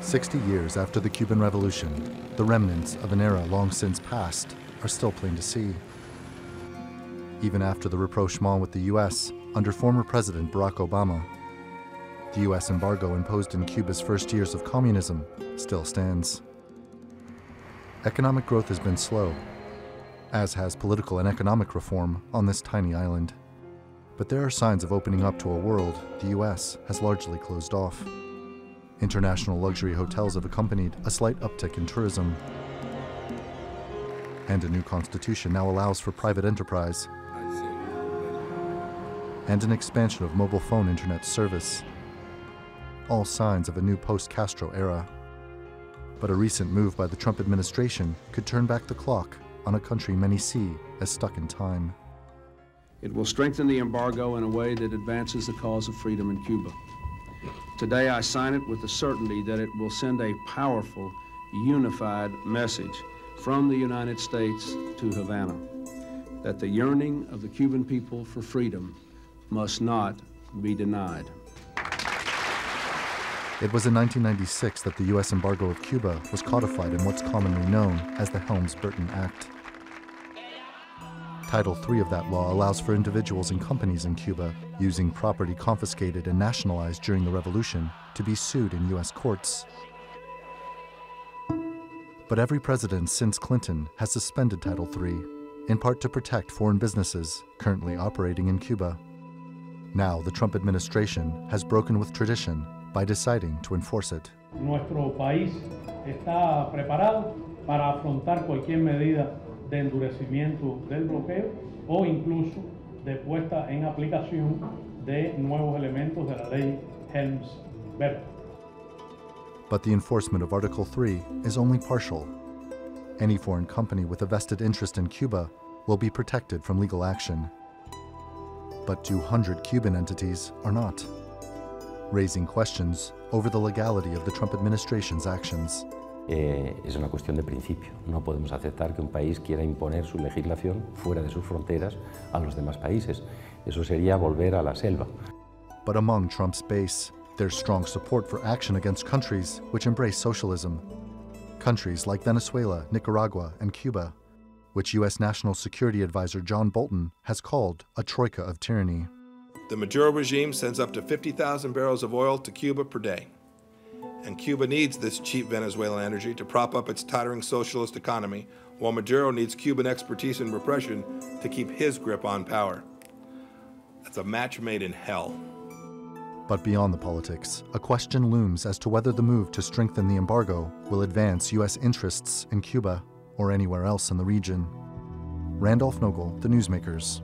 60 years after the Cuban Revolution, the remnants of an era long since past are still plain to see. Even after the rapprochement with the US under former President Barack Obama, the US embargo imposed in Cuba's first years of communism still stands. Economic growth has been slow, as has political and economic reform on this tiny island. But there are signs of opening up to a world the US has largely closed off. International luxury hotels have accompanied a slight uptick in tourism. And a new constitution now allows for private enterprise and an expansion of mobile phone internet service. All signs of a new post-Castro era. But a recent move by the Trump administration could turn back the clock on a country many see as stuck in time. It will strengthen the embargo in a way that advances the cause of freedom in Cuba. Today I sign it with the certainty that it will send a powerful, unified message from the United States to Havana, that the yearning of the Cuban people for freedom must not be denied. It was in 1996 that the U.S. embargo of Cuba was codified in what's commonly known as the Helms-Burton Act. Title III of that law allows for individuals and companies in Cuba using property confiscated and nationalized during the revolution to be sued in U.S. courts. But every president since Clinton has suspended Title III, in part to protect foreign businesses currently operating in Cuba. Now the Trump administration has broken with tradition by deciding to enforce it. Nuestro país está preparado para afrontar cualquier medida de endurecimiento del bloqueo o incluso de puesta en aplicación de nuevos elementos de la ley Helms-Burton. But the enforcement of Article 3 is only partial. Any foreign company with a vested interest in Cuba will be protected from legal action. But 200 Cuban entities are not, raising questions over the legality of the Trump administration's actions. Es una cuestión de principio. No podemos aceptar que un país quiera imponer su legislación fuera de sus fronteras a los demás países. Eso sería volver a la selva. But among Trump's base, there's strong support for action against countries which embrace socialism. Countries like Venezuela, Nicaragua, and Cuba, which U.S. National Security Advisor John Bolton has called a troika of tyranny. The Maduro regime sends up to 50,000 barrels of oil to Cuba per day. And Cuba needs this cheap Venezuelan energy to prop up its tottering socialist economy, while Maduro needs Cuban expertise in repression to keep his grip on power. That's a match made in hell. But beyond the politics, a question looms as to whether the move to strengthen the embargo will advance U.S. interests in Cuba or anywhere else in the region. Randolph Nogel, The Newsmakers.